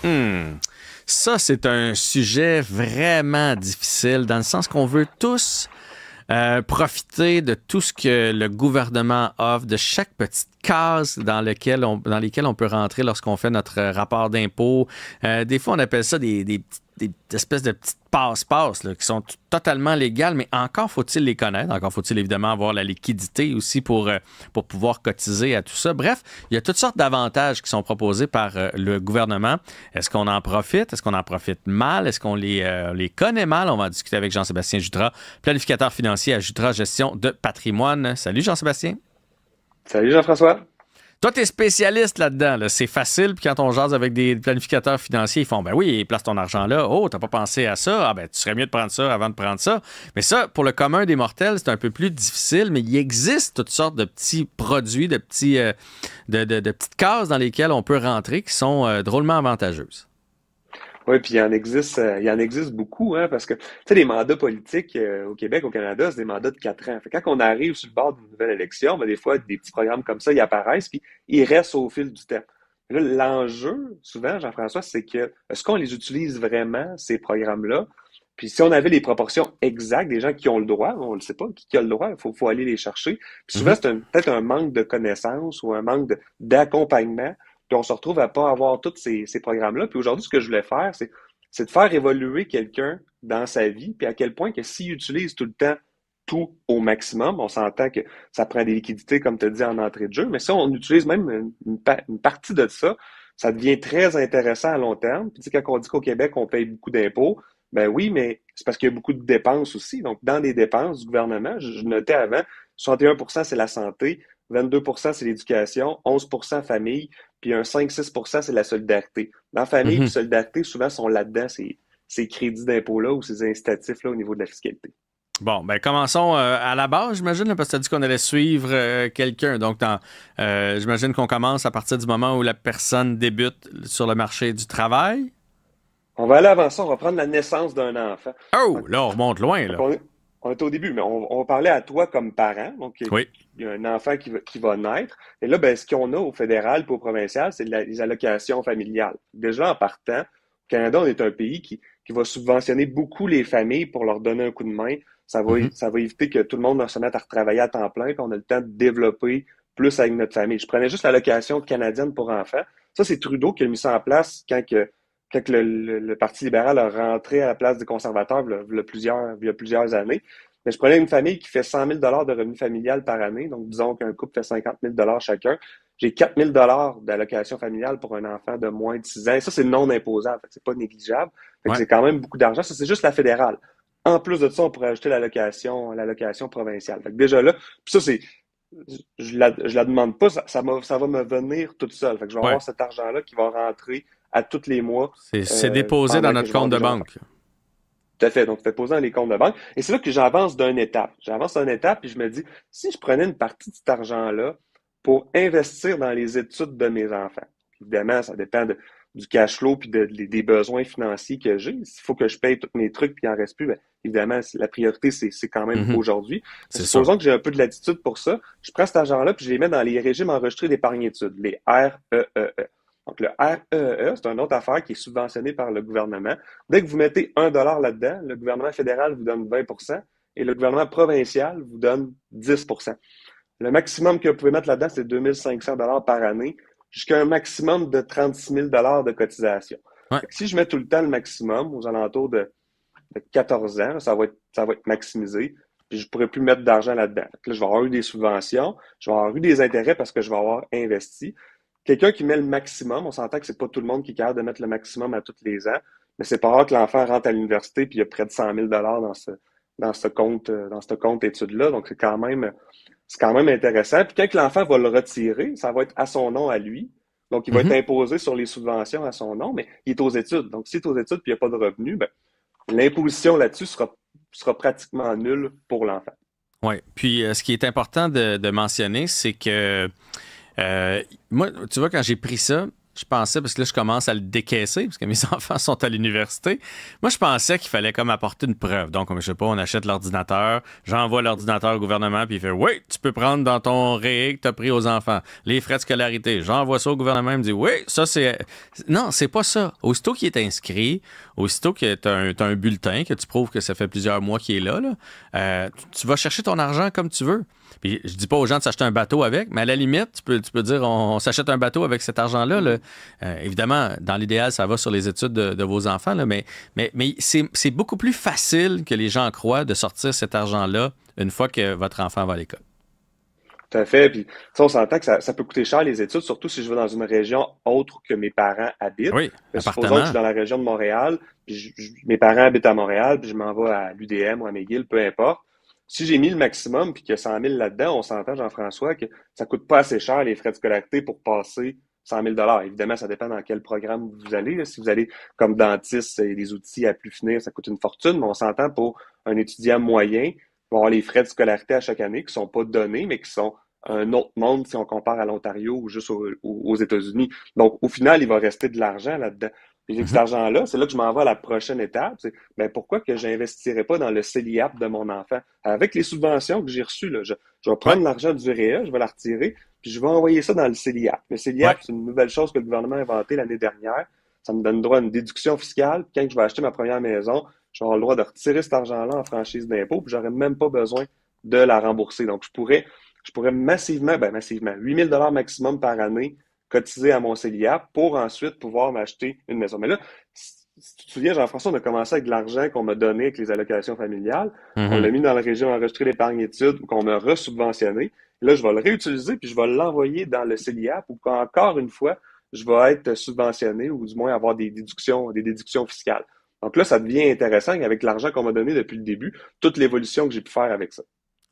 Hmm. Ça, c'est un sujet vraiment difficile dans le sens qu'on veut tous profiter de tout ce que le gouvernement offre, de chaque petite case dans lesquelles on peut rentrer lorsqu'on fait notre rapport d'impôt. Des fois, on appelle ça des espèces de petites passe-passe là, qui sont totalement légales, mais encore faut-il les connaître. Encore faut-il évidemment avoir la liquidité aussi pour pouvoir cotiser à tout ça. Bref, il y a toutes sortes d'avantages qui sont proposés par le gouvernement. Est-ce qu'on en profite? Est-ce qu'on en profite mal? Est-ce qu'on les connaît mal? On va en discuter avec Jean-Sébastien Jutras, planificateur financier à Jutras Gestion de patrimoine. Salut Jean-Sébastien. Salut Jean-François. Toi, tu es spécialiste là-dedans. Là. C'est facile, puis quand on jase avec des planificateurs financiers, ils font ben oui, place ton argent là. Oh, t'as pas pensé à ça? Ah ben, tu serais mieux de prendre ça avant de prendre ça. Mais ça, pour le commun des mortels, c'est un peu plus difficile, mais il existe toutes sortes de petits produits, de de petites cases dans lesquelles on peut rentrer qui sont drôlement avantageuses. Oui, puis il en existe beaucoup, hein, parce que, tu sais, les mandats politiques au Québec, au Canada, c'est des mandats de 4 ans. Fait que quand on arrive sur le bord d'une nouvelle élection, ben, des fois, des petits programmes comme ça, ils apparaissent, puis ils restent au fil du temps. Là, l'enjeu, souvent, Jean-François, c'est que, est-ce qu'on les utilise vraiment, ces programmes-là? Puis si on avait les proportions exactes des gens qui ont le droit, on ne le sait pas, qui a le droit, faut aller les chercher. Puis souvent, Mhm. c'est peut-être un manque de connaissances ou un manque d'accompagnement. Puis on se retrouve à pas avoir tous ces programmes-là. Puis aujourd'hui, ce que je voulais faire, c'est de faire évoluer quelqu'un dans sa vie, puis à quel point que s'il utilise tout le temps tout au maximum, on s'entend que ça prend des liquidités, comme tu as dit, en entrée de jeu, mais si on utilise même une partie de ça, ça devient très intéressant à long terme. Puis tu sais, quand on dit qu'au Québec, on paye beaucoup d'impôts, ben oui, mais c'est parce qu'il y a beaucoup de dépenses aussi. Donc, dans les dépenses du gouvernement, je notais avant, 61% c'est la santé, 22% c'est l'éducation, 11% famille, puis un 5-6% c'est la solidarité. Dans famille et Mhm. solidarité, souvent sont là-dedans ces crédits d'impôt-là ou ces incitatifs-là au niveau de la fiscalité. Bon, ben commençons à la base, j'imagine, là, parce que tu as dit qu'on allait suivre quelqu'un. Donc, j'imagine qu'on commence à partir du moment où la personne débute sur le marché du travail. On va aller avant ça, on va prendre la naissance d'un enfant. Oh, Donc, là, on remonte loin, donc là. on est au début, mais on va parler à toi comme parent. Donc, Oui. il y a un enfant qui va naître. Et là, ben, ce qu'on a au fédéral et au provincial, c'est les allocations familiales. Déjà, en partant, au Canada, on est un pays qui va subventionner beaucoup les familles pour leur donner un coup de main. Mhm. Ça va éviter que tout le monde se mette à retravailler à temps plein, qu'on a le temps de développer plus avec notre famille. Je prenais juste l'allocation canadienne pour enfants. Ça, c'est Trudeau qui a mis ça en place quand le Parti libéral a rentré à la place des conservateurs il y a plusieurs années. Mais je prenais une famille qui fait 100 000 de revenus familial par année. Donc, disons qu'un couple fait 50 000 chacun. J'ai 4 000 d'allocation familiale pour un enfant de moins de 6 ans. Et ça, c'est non imposable. Fait que c'est pas négligeable. Fait que Ouais. c'est quand même beaucoup d'argent. Ça, c'est juste la fédérale. En plus de ça, on pourrait ajouter l'allocation provinciale. Fait que déjà là, puis ça, je la demande pas, ça va me venir toute seule. Fait que je vais Ouais. avoir cet argent-là qui va rentrer à tous les mois C'est déposé dans pendant que notre je vais avoir compte de des enfants. banque. Tout à fait. Donc, fait poser dans les comptes de banque. Et c'est là que j'avance d'une étape. J'avance d'une étape et je me dis, si je prenais une partie de cet argent-là pour investir dans les études de mes enfants, évidemment, ça dépend du cash flow puis des besoins financiers que j'ai. S'il faut que je paye tous mes trucs puis il en reste plus, bien, évidemment, la priorité, c'est quand même Mhm. aujourd'hui. Mais C'est sûr. supposons que j'ai un peu de latitude pour ça. Je prends cet argent-là puis je les mets dans les régimes enregistrés d'épargne-études, les REEE. Donc, le REEE, c'est une autre affaire qui est subventionnée par le gouvernement. Dès que vous mettez 1 dollar là-dedans, le gouvernement fédéral vous donne 20 et le gouvernement provincial vous donne 10. Le maximum que vous pouvez mettre là-dedans, c'est 2 500 $ par année, jusqu'à un maximum de 36 000 de cotisation. Ouais. Fait que si je mets tout le temps le maximum, aux alentours de 14 ans, ça va être maximisé, puis je ne pourrai plus mettre d'argent là-dedans. Fait que là, je vais avoir eu des subventions, je vais avoir eu des intérêts parce que je vais avoir investi. Quelqu'un qui met le maximum, on s'entend que c'est pas tout le monde qui est capable de mettre le maximum à tous les ans, mais c'est pas rare que l'enfant rentre à l'université puis il y a près de 100 000 dans ce compte études-là. Donc, c'est quand même intéressant. Puis quand l'enfant va le retirer, ça va être à son nom à lui. Donc, il va être Mhm. imposé sur les subventions à son nom, mais il est aux études. Donc, s'il est aux études puis il n'y a pas de revenus, ben, l'imposition là-dessus sera pratiquement nulle pour l'enfant. Ouais. Puis, ce qui est important de mentionner, c'est que moi, tu vois, quand j'ai pris ça, je pensais, parce que là, je commence à le décaisser, parce que mes enfants sont à l'université. Moi, je pensais qu'il fallait comme apporter une preuve. Donc, je sais pas, on achète l'ordinateur, j'envoie l'ordinateur au gouvernement, puis il fait, oui, tu peux prendre dans ton REE que tu as pris aux enfants les frais de scolarité. J'envoie ça au gouvernement, il me dit, oui, ça, c'est. Non, c'est pas ça. Aussitôt qu'il est inscrit, aussitôt que tu as un bulletin, que tu prouves que ça fait plusieurs mois qu'il est là, tu vas chercher ton argent comme tu veux. Puis je dis pas aux gens de s'acheter un bateau avec, mais à la limite, tu peux dire on s'achète un bateau avec cet argent-là. Là. Évidemment, dans l'idéal, ça va sur les études de vos enfants, là, mais c'est beaucoup plus facile que les gens croient de sortir cet argent-là une fois que votre enfant va à l'école. Tout à fait. Puis, ça, on s'entend que ça peut coûter cher les études, surtout si je vais dans une région autre que mes parents habitent. Oui, Supposons que je appartement. suis dans la région de Montréal, puis mes parents habitent à Montréal, puis je m'en vais à l'UDM ou à McGill, peu importe. Si j'ai mis le maximum puis qu'il y a 100 000 là-dedans, on s'entend, Jean-François, que ça coûte pas assez cher les frais de scolarité pour passer 100 000 Évidemment, ça dépend dans quel programme vous allez. Là. Si vous allez comme dentiste et des outils à plus finir, ça coûte une fortune, mais on s'entend pour un étudiant moyen, pour avoir les frais de scolarité à chaque année qui sont pas donnés, mais qui sont un autre monde si on compare à l'Ontario ou juste aux États-Unis. Donc, au final, il va rester de l'argent là-dedans. Puis cet Mhm. argent-là, c'est là que je m'en vais à la prochaine étape. C'est ben, pourquoi que j'investirais pas dans le CELIAP de mon enfant? Avec les subventions que j'ai reçues, là, je vais Ouais, prendre l'argent du REA, je vais la retirer, puis je vais envoyer ça dans le CELIAP. Le ouais. CELIAP, c'est une nouvelle chose que le gouvernement a inventée l'année dernière. Ça me donne droit à une déduction fiscale. Puis quand je vais acheter ma première maison, je vais avoir le droit de retirer cet argent-là en franchise d'impôt, puis j'aurais même pas besoin de la rembourser. Donc, je pourrais massivement, 8 000 maximum par année cotiser à mon CELIAP pour ensuite pouvoir m'acheter une maison. Mais là, si tu te souviens, Jean-François, on a commencé avec de l'argent qu'on m'a donné avec les allocations familiales. On l'a Mhm. mis dans le régime enregistré d'épargne études qu'on m'a resubventionné. Là, je vais le réutiliser puis je vais l'envoyer dans le CELIAP où, encore une fois, je vais être subventionné ou du moins avoir des déductions fiscales. Donc là, ça devient intéressant avec l'argent qu'on m'a donné depuis le début, toute l'évolution que j'ai pu faire avec ça.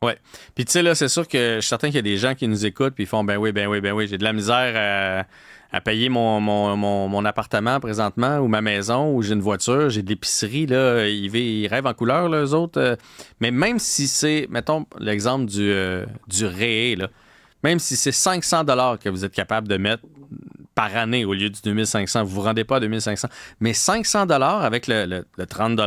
Ouais. Puis tu sais, là, c'est sûr que je suis certain qu'il y a des gens qui nous écoutent puis ils font ben oui, ben oui, ben oui, j'ai de la misère à payer mon appartement présentement ou ma maison ou j'ai une voiture, j'ai de l'épicerie, là, ils rêvent en couleur, là, eux autres. Mais même si c'est, mettons l'exemple du REE, là, même si c'est 500 que vous êtes capable de mettre par année au lieu du 2500, vous vous rendez pas à 2500, mais 500 avec le 30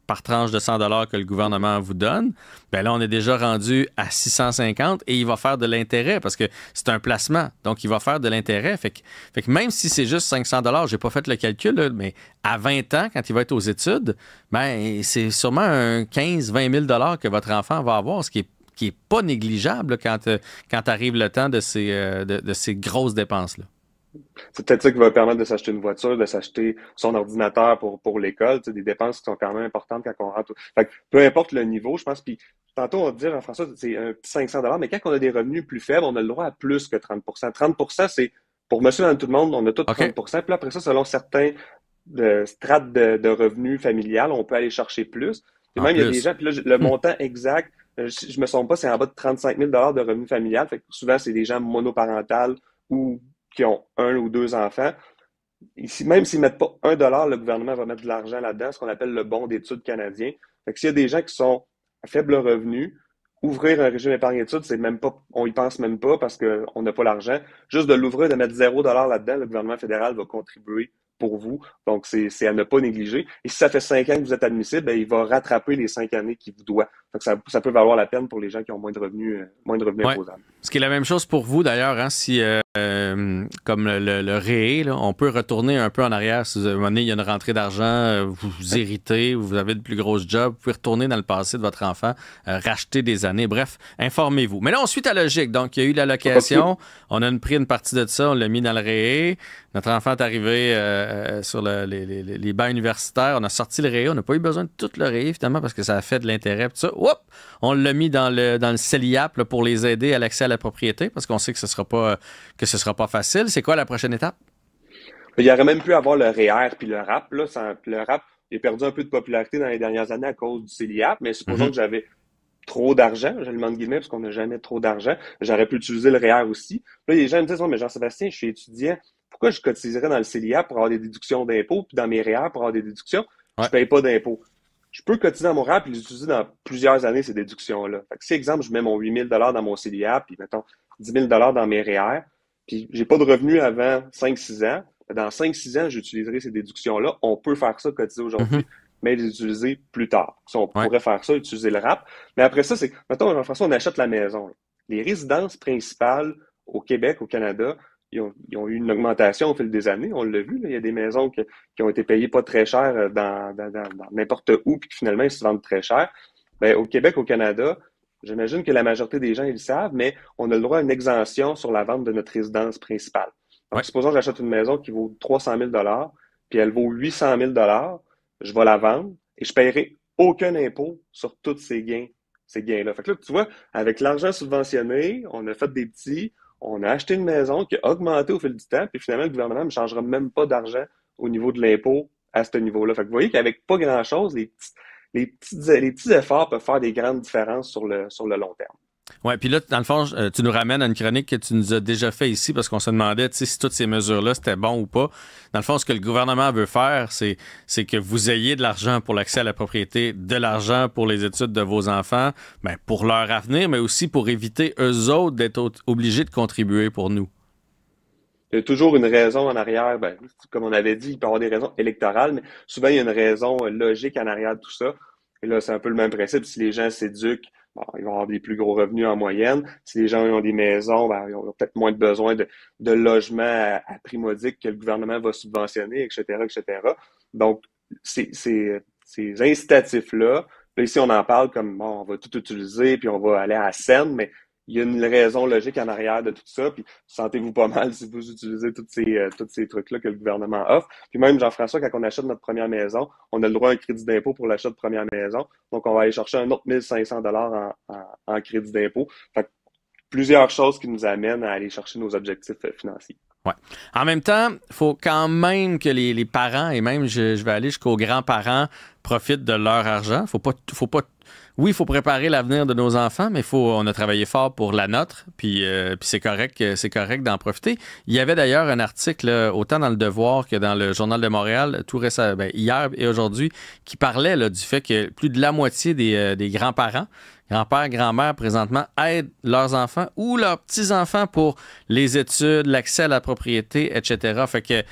par tranche de 100 que le gouvernement vous donne, ben là, on est déjà rendu à 650 et il va faire de l'intérêt parce que c'est un placement. Donc, il va faire de l'intérêt. Fait que même si c'est juste 500 j'ai pas fait le calcul, là, mais à 20 ans, quand il va être aux études, ben c'est sûrement un 15-20 000 que votre enfant va avoir, ce qui est pas négligeable là, quand arrive le temps de ces grosses dépenses-là. C'est peut-être ça qui va permettre de s'acheter une voiture, de s'acheter son ordinateur pour l'école, tu sais, des dépenses qui sont quand même importantes quand on rentre. Fait que peu importe le niveau, je pense, puis tantôt on dit, Jean-François, c'est un petit 500 mais quand on a des revenus plus faibles, on a le droit à plus que 30 30 c'est, pour monsieur, dans tout le monde, on a tout OK? 30 puis là, après ça, selon certains strates de revenus familiales, on peut aller chercher plus. Et En même, il y a des plus. gens, puis là, le Hum, montant exact, je me sens pas, c'est en bas de 35 000 de revenus familial. Fait que souvent, c'est des gens monoparentales ou qui ont un ou deux enfants. Ici, même s'ils ne mettent pas 1 le gouvernement va mettre de l'argent là-dedans, ce qu'on appelle le bon d'études canadien. Fait que s'il y a des gens qui sont à faible revenu, ouvrir un régime d'épargne études, c'est même pas, on y pense même pas parce qu'on n'a pas l'argent. Juste de l'ouvrir, de mettre 0 là-dedans, le gouvernement fédéral va contribuer pour vous. Donc, c'est à ne pas négliger. Et si ça fait 5 ans que vous êtes admissible, ben, il va rattraper les 5 années qu'il vous doit. Donc, ça peut valoir la peine pour les gens qui ont moins de revenus ouais. imposables. Ce qui est la même chose pour vous d'ailleurs, hein, si comme le REE, là, on peut retourner un peu en arrière. Si à un moment donné, il y a une rentrée d'argent, vous héritez, vous avez de plus grosses jobs, vous pouvez retourner dans le passé de votre enfant, racheter des années. Bref, informez-vous. Mais là, on suit ta logique. Donc, il y a eu On continue. l'allocation, on a pris une partie de ça, on l'a mis dans le REE. Notre enfant est arrivé sur les bancs universitaires, on a sorti le REE, on n'a pas eu besoin de tout le REE finalement parce que ça a fait de l'intérêt. Tout ça. Oups! On l'a mis dans le CELIAP là, pour les aider à l'accès à la propriété parce qu'on sait que ce sera pas facile. C'est quoi la prochaine étape? Il y aurait même pu avoir le REER puis le RAP. Là, le RAP il a perdu un peu de popularité dans les dernières années à cause du CELIAP, mais supposons Mhm. que j'avais trop d'argent, je le demande guillemets parce qu'on n'a jamais trop d'argent, j'aurais pu utiliser le REER aussi. Là, les gens me disent, oh, mais Jean-Sébastien, je suis étudiant, pourquoi je cotiserais dans le CELIAP pour avoir des déductions d'impôts, puis dans mes REER pour avoir des déductions, je Ouais. paye pas d'impôts. Je peux cotiser dans mon REER puis les utiliser dans plusieurs années, ces déductions-là. Fait que si, exemple, je mets mon 8 000 dans mon CELIAP, puis mettons 10 000 dans mes REER, puis j'ai pas de revenus avant 5-6 ans, dans 5-6 ans, j'utiliserai ces déductions-là. On peut faire ça, cotiser Mhm. aujourd'hui, mais les utiliser plus tard. Si on Ouais. pourrait faire ça, utiliser le RAP. Mais après ça, c'est, mettons, Jean-François, on achète la maison. Là. Les résidences principales au Québec, au Canada, ils ont eu une augmentation au fil des années. On l'a vu, là. Il y a des maisons qui ont été payées pas très cher dans n'importe où, puis finalement, ils se vendent très cher. Ben, au Québec, au Canada, j'imagine que la majorité des gens, ils le savent, mais on a le droit à une exemption sur la vente de notre résidence principale. Ouais. Donc, supposons que j'achète une maison qui vaut 300 000 puis elle vaut 800 000 je vais la vendre et je paierai aucun impôt sur tous ces gains-là. Fait que là, tu vois, avec l'argent subventionné, on a fait des petits, on a acheté une maison qui a augmenté au fil du temps, puis finalement, le gouvernement ne changera même pas d'argent au niveau de l'impôt à ce niveau-là. Fait que vous voyez qu'avec pas grand-chose, les petits efforts peuvent faire des grandes différences sur le long terme. Ouais, puis là, dans le fond, tu nous ramènes à une chronique que tu nous as déjà fait ici parce qu'on se demandait, tu sais, si toutes ces mesures-là, c'était bon ou pas. Dans le fond, ce que le gouvernement veut faire, c'est que vous ayez de l'argent pour l'accès à la propriété, de l'argent pour les études de vos enfants, ben, pour leur avenir, mais aussi pour éviter eux autres d'être obligés de contribuer pour nous. Il y a toujours une raison en arrière. Ben, comme on avait dit, il peut y avoir des raisons électorales, mais souvent, il y a une raison logique en arrière de tout ça. Et là, c'est un peu le même principe. Si les gens s'éduquent, bon, ils vont avoir des plus gros revenus en moyenne. Si les gens ont des maisons, ben, ils ont peut-être moins de besoin de logements à prix modique que le gouvernement va subventionner, etc., etc. Donc, ces incitatifs-là, là, ici, on en parle comme, bon, on va tout utiliser, puis on va aller à la scène, mais il y a une raison logique en arrière de tout ça, puis sentez-vous pas mal si vous utilisez tous ces trucs-là que le gouvernement offre. Puis même, Jean-François, quand on achète notre première maison, on a le droit à un crédit d'impôt pour l'achat de première maison. Donc, on va aller chercher un autre 1500 en crédit d'impôt. Fait que plusieurs choses qui nous amènent à aller chercher nos objectifs financiers. Ouais. En même temps, il faut quand même que les parents, et même je vais aller jusqu'aux grands-parents, profitent de leur argent. Faut pas. Oui, il faut préparer l'avenir de nos enfants, mais on a travaillé fort pour la nôtre, puis c'est correct d'en profiter. Il y avait d'ailleurs un article, autant dans Le Devoir que dans le Journal de Montréal, tout récemment, ben, hier et aujourd'hui, qui parlait là, du fait que plus de la moitié des grands-parents, grand-père, grand-mère, présentement, aident leurs enfants ou leurs petits-enfants pour les études, l'accès à la propriété, etc. Fait que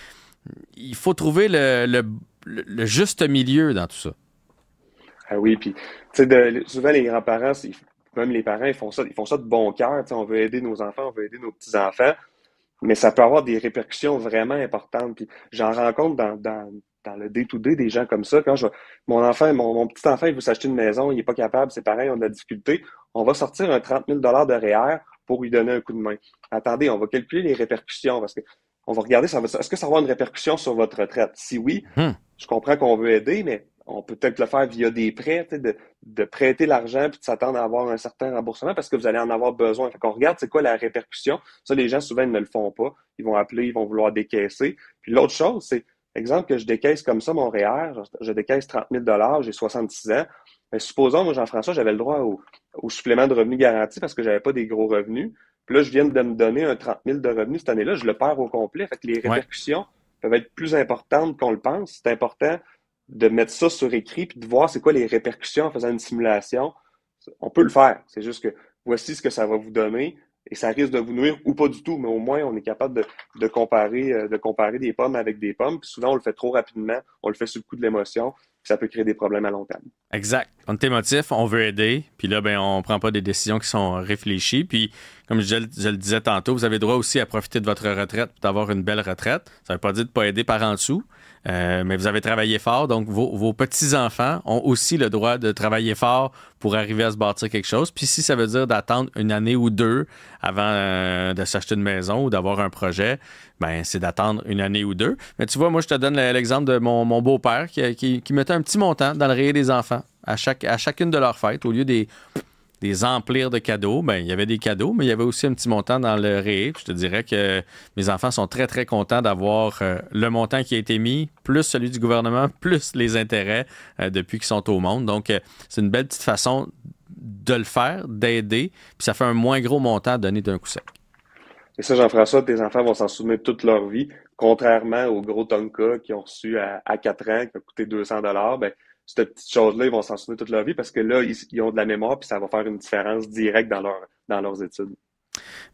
il faut trouver le juste milieu dans tout ça. Ah oui, puis tu sais, souvent les grands-parents, même les parents, ils font ça de bon cœur. Tu sais, on veut aider nos enfants, on veut aider nos petits-enfants, mais ça peut avoir des répercussions vraiment importantes. Puis j'en rencontre dans le day-to-day des gens comme ça. Mon enfant, mon petit enfant, il veut s'acheter une maison, il est pas capable, ses parents ils ont de la difficulté. On va sortir un 30 000 de REER pour lui donner un coup de main. Attendez, on va calculer les répercussions parce que on va regarder, est-ce que ça va avoir une répercussion sur votre retraite? Si oui, Hmm. je comprends qu'on veut aider, mais on peut peut-être le faire via des prêts, tu sais, de prêter l'argent puis de s'attendre à avoir un certain remboursement parce que vous allez en avoir besoin. Fait qu'on regarde c'est quoi la répercussion. Ça, les gens souvent ils ne le font pas. Ils vont appeler, ils vont vouloir décaisser. Puis l'autre chose, c'est, exemple que je décaisse comme ça mon REER, je décaisse 30 000 j'ai 66 ans. Mais supposons, moi, Jean-François, j'avais le droit au supplément de revenu garanti parce que j'avais pas des gros revenus. Puis là, je viens de me donner un 30 000 de revenus cette année-là, je le perds au complet. Fait que les Ouais. répercussions peuvent être plus importantes qu'on le pense. C'est important de mettre ça sur écrit puis de voir c'est quoi les répercussions en faisant une simulation. On peut le faire. C'est juste que voici ce que ça va vous donner et ça risque de vous nuire ou pas du tout, mais au moins on est capable de comparer des pommes avec des pommes. Puis souvent on le fait trop rapidement, on le fait sous le coup de l'émotion, puis ça peut créer des problèmes à long terme. Exact. On est émotif, on veut aider, puis là, ben, on prend pas des décisions qui sont réfléchies. Puis, comme je le disais tantôt, vous avez droit aussi à profiter de votre retraite, d'avoir une belle retraite. Ça veut pas dire de pas aider par en dessous, mais vous avez travaillé fort, donc vos petits-enfants ont aussi le droit de travailler fort pour arriver à se bâtir quelque chose. Puis si ça veut dire d'attendre une année ou deux avant de s'acheter une maison ou d'avoir un projet, ben c'est d'attendre une année ou deux. Mais tu vois, moi, je te donne l'exemple de mon beau-père qui mettait un petit montant dans le rayé des enfants à chacune de leurs fêtes. Au lieu des emplir de cadeaux, ben il y avait des cadeaux, mais il y avait aussi un petit montant dans le rayé. Puis je te dirais que mes enfants sont très, très contents d'avoir le montant qui a été mis, plus celui du gouvernement, plus les intérêts depuis qu'ils sont au monde. Donc, c'est une belle petite façon de le faire, d'aider, puis ça fait un moins gros montant donné d'un coup sec. Et ça, Jean-François, tes enfants vont s'en souvenir toute leur vie, contrairement aux gros Tonka qui ont reçu à 4 ans, qui a coûté 200 ben, cette petite chose-là, ils vont s'en souvenir toute leur vie parce que là, ils ont de la mémoire puis ça va faire une différence directe dans leurs études.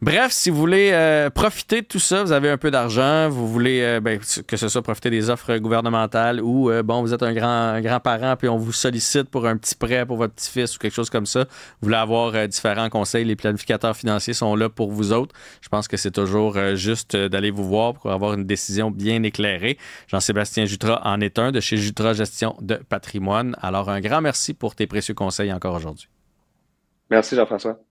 Bref, si vous voulez profiter de tout ça, vous avez un peu d'argent, vous voulez que ce soit profiter des offres gouvernementales ou vous êtes un grand-parent puis on vous sollicite pour un petit prêt pour votre petit-fils ou quelque chose comme ça, vous voulez avoir différents conseils, les planificateurs financiers sont là pour vous autres. Je pense que c'est toujours juste d'aller vous voir pour avoir une décision bien éclairée. Jean-Sébastien Jutras en est un de chez Jutras Gestion de Patrimoine. Alors un grand merci pour tes précieux conseils encore aujourd'hui. Merci Jean-François.